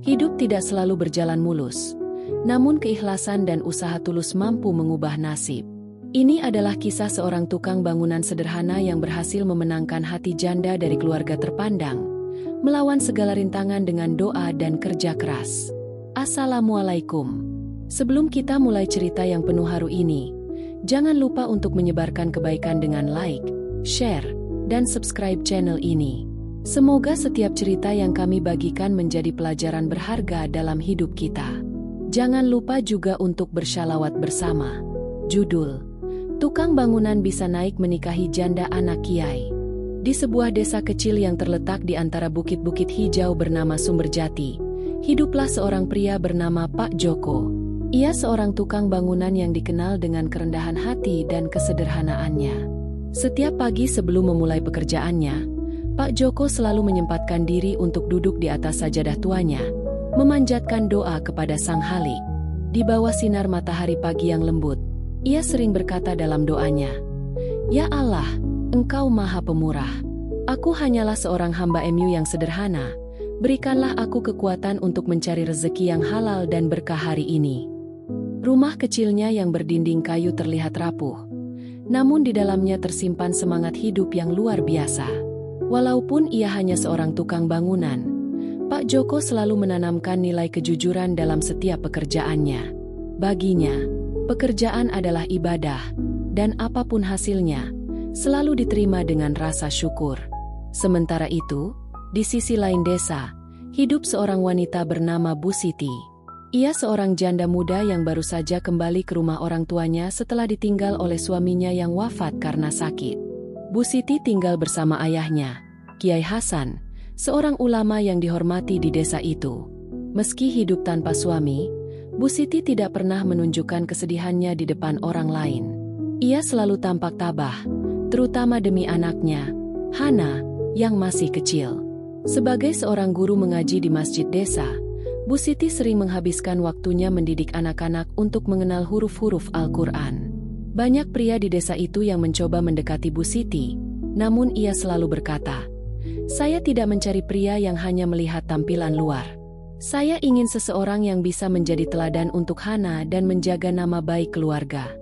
Hidup tidak selalu berjalan mulus, namun keikhlasan dan usaha tulus mampu mengubah nasib. Ini adalah kisah seorang tukang bangunan sederhana yang berhasil memenangkan hati janda dari keluarga terpandang, melawan segala rintangan dengan doa dan kerja keras. Assalamualaikum. Sebelum kita mulai cerita yang penuh haru ini, jangan lupa untuk menyebarkan kebaikan dengan like, share, dan subscribe channel ini. Semoga setiap cerita yang kami bagikan menjadi pelajaran berharga dalam hidup kita. Jangan lupa juga untuk bershalawat bersama. Judul: Tukang bangunan bisa naik menikahi janda anak kiai. Di sebuah desa kecil yang terletak di antara bukit-bukit hijau bernama Sumberjati, hiduplah seorang pria bernama Pak Joko. Ia seorang tukang bangunan yang dikenal dengan kerendahan hati dan kesederhanaannya. Setiap pagi sebelum memulai pekerjaannya, Pak Joko selalu menyempatkan diri untuk duduk di atas sajadah tuanya, memanjatkan doa kepada Sang Halik. Di bawah sinar matahari pagi yang lembut, ia sering berkata dalam doanya, "Ya Allah, Engkau Maha Pemurah. Aku hanyalah seorang hamba MU yang sederhana. Berikanlah aku kekuatan untuk mencari rezeki yang halal dan berkah hari ini." Rumah kecilnya yang berdinding kayu terlihat rapuh, namun di dalamnya tersimpan semangat hidup yang luar biasa. Walaupun ia hanya seorang tukang bangunan, Pak Joko selalu menanamkan nilai kejujuran dalam setiap pekerjaannya. Baginya, pekerjaan adalah ibadah, dan apapun hasilnya, selalu diterima dengan rasa syukur. Sementara itu, di sisi lain desa, hidup seorang wanita bernama Bu Siti. Ia seorang janda muda yang baru saja kembali ke rumah orang tuanya setelah ditinggal oleh suaminya yang wafat karena sakit. Bu Siti tinggal bersama ayahnya, Kiai Hasan, seorang ulama yang dihormati di desa itu. Meski hidup tanpa suami, Bu Siti tidak pernah menunjukkan kesedihannya di depan orang lain. Ia selalu tampak tabah, terutama demi anaknya, Hana, yang masih kecil. Sebagai seorang guru mengaji di masjid desa, Bu Siti sering menghabiskan waktunya mendidik anak-anak untuk mengenal huruf-huruf Al-Quran. Banyak pria di desa itu yang mencoba mendekati Bu Siti, namun ia selalu berkata, "Saya tidak mencari pria yang hanya melihat tampilan luar. Saya ingin seseorang yang bisa menjadi teladan untuk Hana dan menjaga nama baik keluarga."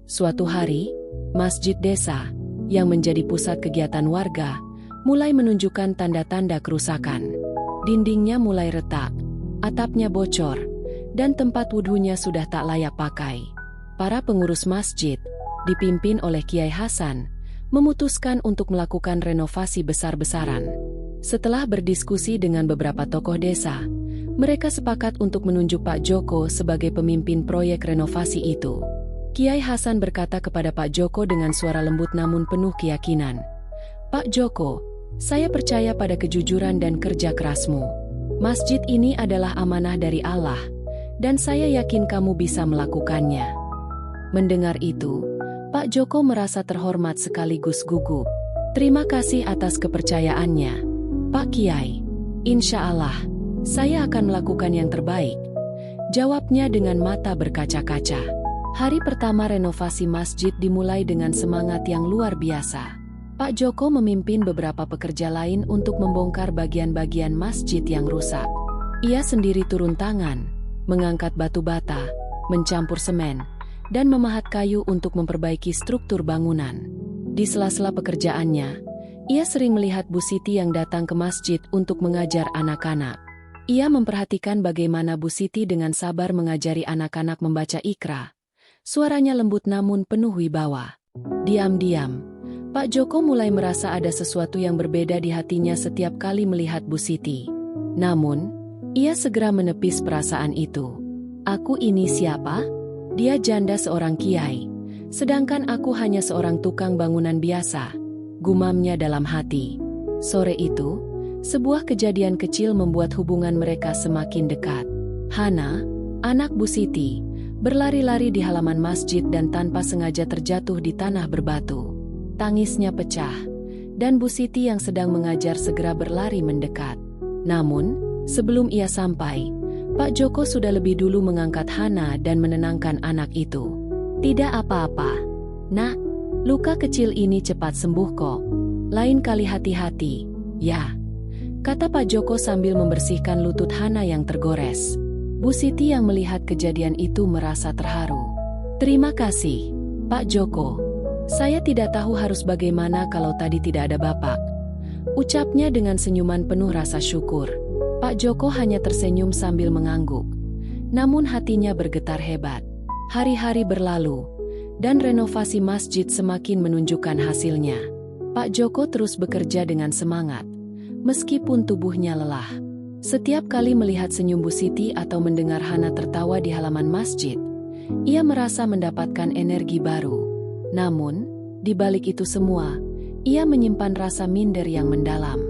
Suatu hari, masjid desa, yang menjadi pusat kegiatan warga, mulai menunjukkan tanda-tanda kerusakan. Dindingnya mulai retak, atapnya bocor, dan tempat wudhunya sudah tak layak pakai. Para pengurus masjid, dipimpin oleh Kiai Hasan, memutuskan untuk melakukan renovasi besar-besaran. Setelah berdiskusi dengan beberapa tokoh desa, mereka sepakat untuk menunjuk Pak Joko sebagai pemimpin proyek renovasi itu. Kiai Hasan berkata kepada Pak Joko dengan suara lembut namun penuh keyakinan, "Pak Joko, saya percaya pada kejujuran dan kerja kerasmu. Masjid ini adalah amanah dari Allah, dan saya yakin kamu bisa melakukannya." Mendengar itu, Pak Joko merasa terhormat sekaligus gugup. "Terima kasih atas kepercayaannya, Pak Kiai. Insya Allah, saya akan melakukan yang terbaik," jawabnya dengan mata berkaca-kaca. Hari pertama renovasi masjid dimulai dengan semangat yang luar biasa. Pak Joko memimpin beberapa pekerja lain untuk membongkar bagian-bagian masjid yang rusak. Ia sendiri turun tangan, mengangkat batu bata, mencampur semen, dan memahat kayu untuk memperbaiki struktur bangunan. Di sela-sela pekerjaannya, ia sering melihat Bu Siti yang datang ke masjid untuk mengajar anak-anak. Ia memperhatikan bagaimana Bu Siti dengan sabar mengajari anak-anak membaca Iqra. Suaranya lembut namun penuh wibawa. Diam-diam, Pak Joko mulai merasa ada sesuatu yang berbeda di hatinya setiap kali melihat Bu Siti. Namun, ia segera menepis perasaan itu. "Aku ini siapa? Dia janda seorang kiai, sedangkan aku hanya seorang tukang bangunan biasa," gumamnya dalam hati. Sore itu, sebuah kejadian kecil membuat hubungan mereka semakin dekat. Hana, anak Bu Siti, berlari-lari di halaman masjid dan tanpa sengaja terjatuh di tanah berbatu. Tangisnya pecah, dan Bu Siti yang sedang mengajar segera berlari mendekat. Namun, sebelum ia sampai, Pak Joko sudah lebih dulu mengangkat Hana dan menenangkan anak itu. "Tidak apa-apa, Nak. Luka kecil ini cepat sembuh kok. Lain kali hati-hati, ya." kata Pak Joko sambil membersihkan lutut Hana yang tergores. Bu Siti yang melihat kejadian itu merasa terharu. Terima kasih, Pak Joko. Saya tidak tahu harus bagaimana kalau tadi tidak ada Bapak, ucapnya dengan senyuman penuh rasa syukur. Pak Joko hanya tersenyum sambil mengangguk. Namun hatinya bergetar hebat. Hari-hari berlalu, dan renovasi masjid semakin menunjukkan hasilnya. Pak Joko terus bekerja dengan semangat, meskipun tubuhnya lelah. Setiap kali melihat senyum Bu Siti atau mendengar Hana tertawa di halaman masjid, ia merasa mendapatkan energi baru. Namun, di balik itu semua, ia menyimpan rasa minder yang mendalam.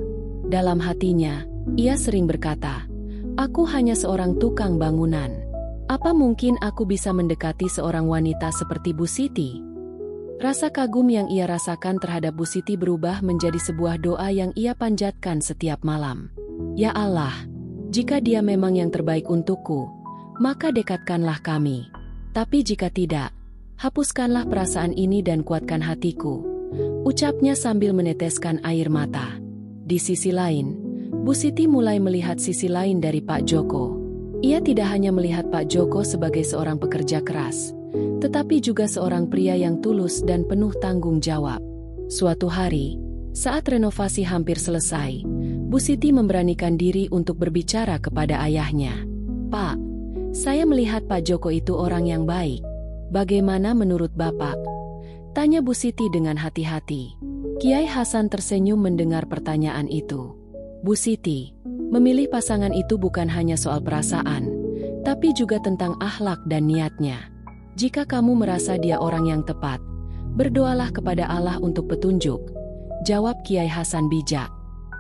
Dalam hatinya, ia sering berkata, "Aku hanya seorang tukang bangunan. Apa mungkin aku bisa mendekati seorang wanita seperti Bu Siti?" Rasa kagum yang ia rasakan terhadap Bu Siti berubah menjadi sebuah doa yang ia panjatkan setiap malam. Ya Allah, jika dia memang yang terbaik untukku, maka dekatkanlah kami. Tapi jika tidak, hapuskanlah perasaan ini dan kuatkan hatiku, ucapnya sambil meneteskan air mata. Di sisi lain, Bu Siti mulai melihat sisi lain dari Pak Joko. Ia tidak hanya melihat Pak Joko sebagai seorang pekerja keras, tetapi juga seorang pria yang tulus dan penuh tanggung jawab. Suatu hari, saat renovasi hampir selesai, Bu Siti memberanikan diri untuk berbicara kepada ayahnya. "Pak, saya melihat Pak Joko itu orang yang baik. Bagaimana menurut Bapak?" tanya Bu Siti dengan hati-hati. Kiai Hasan tersenyum mendengar pertanyaan itu. Bu Siti, memilih pasangan itu bukan hanya soal perasaan, tapi juga tentang akhlak dan niatnya. Jika kamu merasa dia orang yang tepat, berdoalah kepada Allah untuk petunjuk, jawab Kiai Hasan bijak.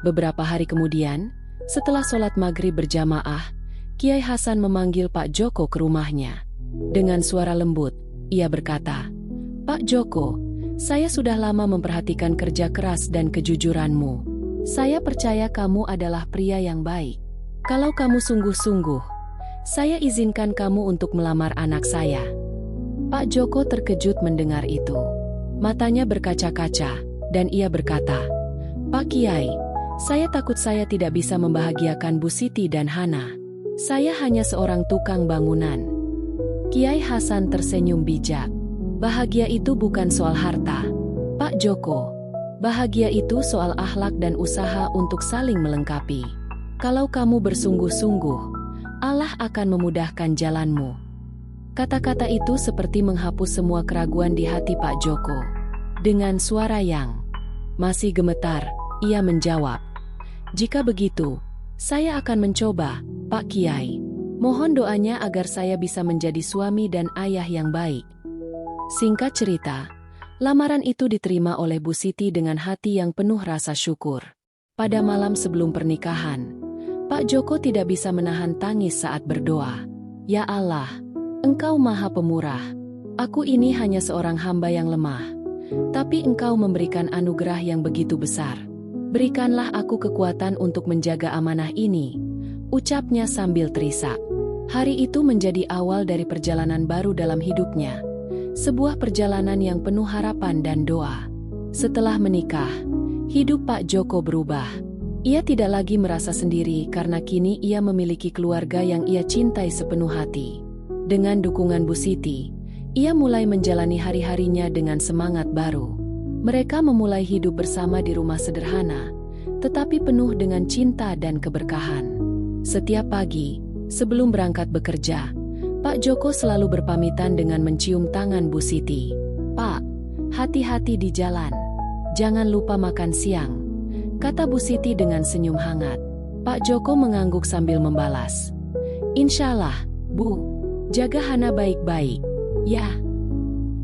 Beberapa hari kemudian, setelah sholat maghrib berjamaah, Kiai Hasan memanggil Pak Joko ke rumahnya. Dengan suara lembut, ia berkata, "Pak Joko, saya sudah lama memperhatikan kerja keras dan kejujuranmu. Saya percaya kamu adalah pria yang baik. Kalau kamu sungguh-sungguh, saya izinkan kamu untuk melamar anak saya." Pak Joko terkejut mendengar itu. Matanya berkaca-kaca, dan ia berkata, "Pak Kiai, saya takut saya tidak bisa membahagiakan Bu Siti dan Hana. Saya hanya seorang tukang bangunan." Kiai Hasan tersenyum bijak. "Bahagia itu bukan soal harta, Pak Joko. Bahagia itu soal akhlak dan usaha untuk saling melengkapi. Kalau kamu bersungguh-sungguh, Allah akan memudahkan jalanmu." Kata-kata itu seperti menghapus semua keraguan di hati Pak Joko. Dengan suara yang masih gemetar, ia menjawab, "Jika begitu, saya akan mencoba, Pak Kiai. Mohon doanya agar saya bisa menjadi suami dan ayah yang baik." Singkat cerita, lamaran itu diterima oleh Bu Siti dengan hati yang penuh rasa syukur. Pada malam sebelum pernikahan, Pak Joko tidak bisa menahan tangis saat berdoa. "Ya Allah, Engkau Maha Pemurah. Aku ini hanya seorang hamba yang lemah, tapi Engkau memberikan anugerah yang begitu besar. Berikanlah aku kekuatan untuk menjaga amanah ini," ucapnya sambil terisak. Hari itu menjadi awal dari perjalanan baru dalam hidupnya, sebuah perjalanan yang penuh harapan dan doa. Setelah menikah, hidup Pak Joko berubah. Ia tidak lagi merasa sendiri karena kini ia memiliki keluarga yang ia cintai sepenuh hati. Dengan dukungan Bu Siti, ia mulai menjalani hari-harinya dengan semangat baru. Mereka memulai hidup bersama di rumah sederhana, tetapi penuh dengan cinta dan keberkahan. Setiap pagi, sebelum berangkat bekerja, Pak Joko selalu berpamitan dengan mencium tangan Bu Siti. "Pak, hati-hati di jalan. Jangan lupa makan siang," kata Bu Siti dengan senyum hangat. Pak Joko mengangguk sambil membalas, "Insyaallah, Bu. Jaga Hana baik-baik, ya."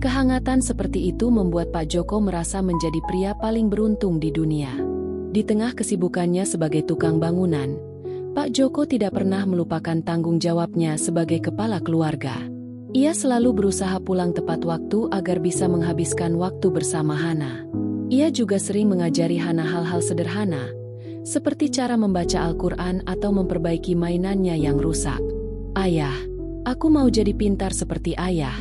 Kehangatan seperti itu membuat Pak Joko merasa menjadi pria paling beruntung di dunia. Di tengah kesibukannya sebagai tukang bangunan, Pak Joko tidak pernah melupakan tanggung jawabnya sebagai kepala keluarga. Ia selalu berusaha pulang tepat waktu agar bisa menghabiskan waktu bersama Hana. Ia juga sering mengajari Hana hal-hal sederhana, seperti cara membaca Al-Quran atau memperbaiki mainannya yang rusak. "Ayah, aku mau jadi pintar seperti ayah,"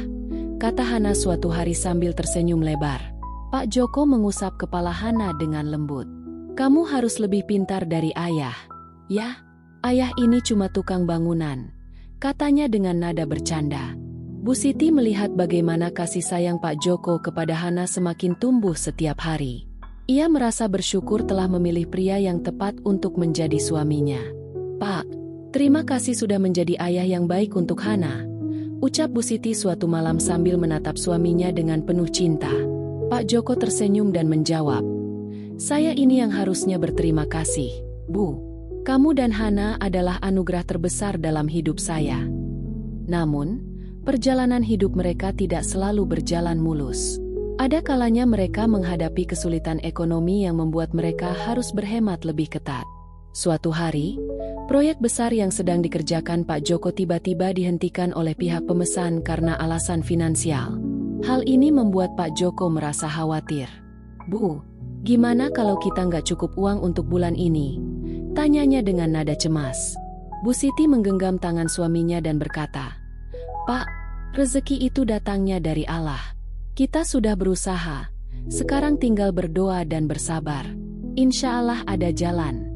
kata Hana suatu hari sambil tersenyum lebar. Pak Joko mengusap kepala Hana dengan lembut. Kamu harus lebih pintar dari ayah. Ya, ayah ini cuma tukang bangunan, katanya dengan nada bercanda. Bu Siti melihat bagaimana kasih sayang Pak Joko kepada Hana semakin tumbuh setiap hari. Ia merasa bersyukur telah memilih pria yang tepat untuk menjadi suaminya. "Pak, terima kasih sudah menjadi ayah yang baik untuk Hana," ucap Bu Siti suatu malam sambil menatap suaminya dengan penuh cinta. Pak Joko tersenyum dan menjawab, "Saya ini yang harusnya berterima kasih, Bu. Kamu dan Hana adalah anugerah terbesar dalam hidup saya." Namun, perjalanan hidup mereka tidak selalu berjalan mulus. Ada kalanya mereka menghadapi kesulitan ekonomi yang membuat mereka harus berhemat lebih ketat. Suatu hari, proyek besar yang sedang dikerjakan Pak Joko tiba-tiba dihentikan oleh pihak pemesan karena alasan finansial. Hal ini membuat Pak Joko merasa khawatir. "Bu, gimana kalau kita nggak cukup uang untuk bulan ini?" tanyanya dengan nada cemas. Bu Siti menggenggam tangan suaminya dan berkata, "Pak, rezeki itu datangnya dari Allah. Kita sudah berusaha, sekarang tinggal berdoa dan bersabar. Insya Allah ada jalan."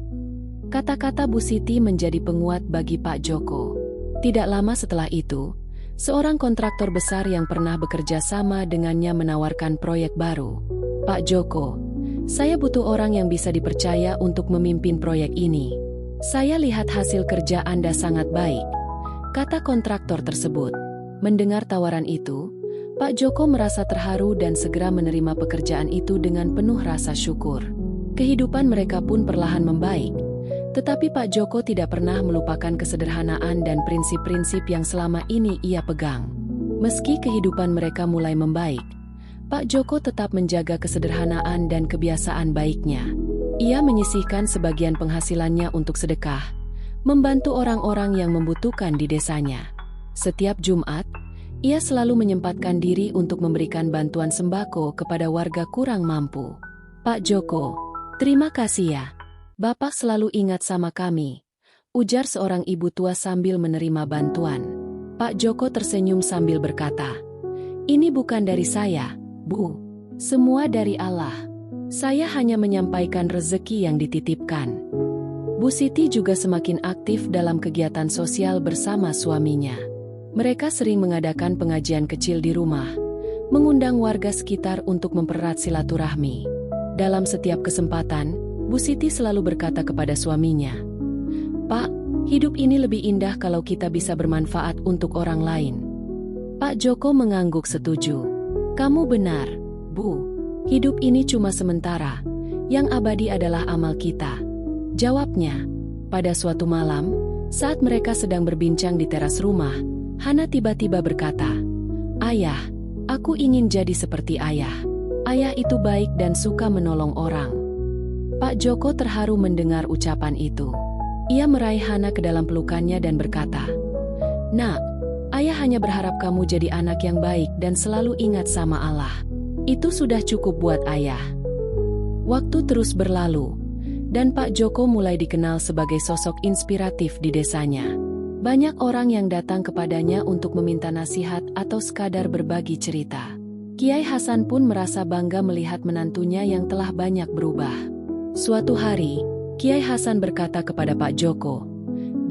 Kata-kata Bu Siti menjadi penguat bagi Pak Joko. Tidak lama setelah itu, seorang kontraktor besar yang pernah bekerja sama dengannya menawarkan proyek baru. "Pak Joko, saya butuh orang yang bisa dipercaya untuk memimpin proyek ini. Saya lihat hasil kerja Anda sangat baik," kata kontraktor tersebut. Mendengar tawaran itu, Pak Joko merasa terharu dan segera menerima pekerjaan itu dengan penuh rasa syukur. Kehidupan mereka pun perlahan membaik, tetapi Pak Joko tidak pernah melupakan kesederhanaan dan prinsip-prinsip yang selama ini ia pegang. Meski kehidupan mereka mulai membaik, Pak Joko tetap menjaga kesederhanaan dan kebiasaan baiknya. Ia menyisihkan sebagian penghasilannya untuk sedekah, membantu orang-orang yang membutuhkan di desanya. Setiap Jumat, ia selalu menyempatkan diri untuk memberikan bantuan sembako kepada warga kurang mampu. "Pak Joko, terima kasih ya. Bapak selalu ingat sama kami," ujar seorang ibu tua sambil menerima bantuan. Pak Joko tersenyum sambil berkata, "Ini bukan dari saya, Bu. Semua dari Allah. Saya hanya menyampaikan rezeki yang dititipkan." Bu Siti juga semakin aktif dalam kegiatan sosial bersama suaminya. Mereka sering mengadakan pengajian kecil di rumah, mengundang warga sekitar untuk mempererat silaturahmi. Dalam setiap kesempatan, Bu Siti selalu berkata kepada suaminya, "Pak, hidup ini lebih indah kalau kita bisa bermanfaat untuk orang lain." Pak Joko mengangguk setuju. "Kamu benar, Bu. Hidup ini cuma sementara, yang abadi adalah amal kita," jawabnya. Pada suatu malam, saat mereka sedang berbincang di teras rumah, Hana tiba-tiba berkata, "Ayah, aku ingin jadi seperti ayah. Ayah itu baik dan suka menolong orang." Pak Joko terharu mendengar ucapan itu. Ia meraih Hana ke dalam pelukannya dan berkata, "Nak, ayah hanya berharap kamu jadi anak yang baik dan selalu ingat sama Allah. Itu sudah cukup buat ayah." Waktu terus berlalu, dan Pak Joko mulai dikenal sebagai sosok inspiratif di desanya. Banyak orang yang datang kepadanya untuk meminta nasihat atau sekadar berbagi cerita. Kiai Hasan pun merasa bangga melihat menantunya yang telah banyak berubah. Suatu hari, Kiai Hasan berkata kepada Pak Joko,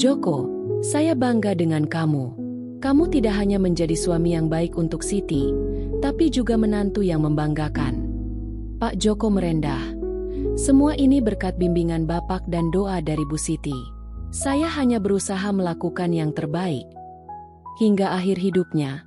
"Joko, saya bangga dengan kamu. Kamu tidak hanya menjadi suami yang baik untuk Siti, tapi juga menantu yang membanggakan." Pak Joko merendah. "Semua ini berkat bimbingan Bapak dan doa dari Bu Siti. Saya hanya berusaha melakukan yang terbaik." Hingga akhir hidupnya,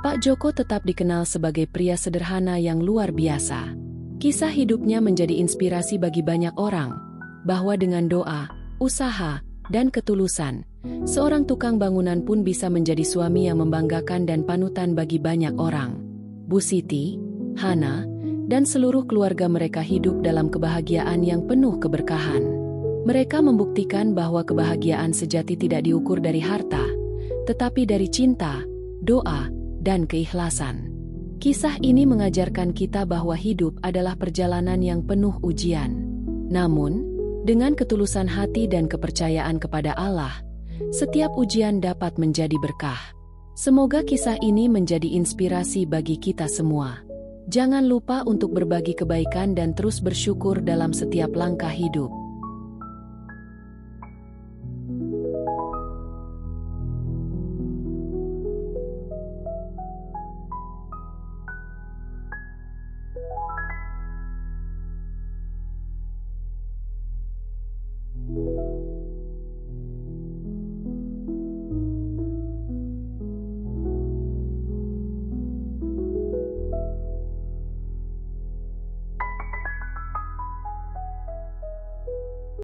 Pak Joko tetap dikenal sebagai pria sederhana yang luar biasa. Kisah hidupnya menjadi inspirasi bagi banyak orang, bahwa dengan doa, usaha, dan ketulusan, seorang tukang bangunan pun bisa menjadi suami yang membanggakan dan panutan bagi banyak orang. Bu Siti, Hana, dan seluruh keluarga mereka hidup dalam kebahagiaan yang penuh keberkahan. Mereka membuktikan bahwa kebahagiaan sejati tidak diukur dari harta, tetapi dari cinta, doa, dan keikhlasan. Kisah ini mengajarkan kita bahwa hidup adalah perjalanan yang penuh ujian. Namun, dengan ketulusan hati dan kepercayaan kepada Allah, setiap ujian dapat menjadi berkah. Semoga kisah ini menjadi inspirasi bagi kita semua. Jangan lupa untuk berbagi kebaikan dan terus bersyukur dalam setiap langkah hidup.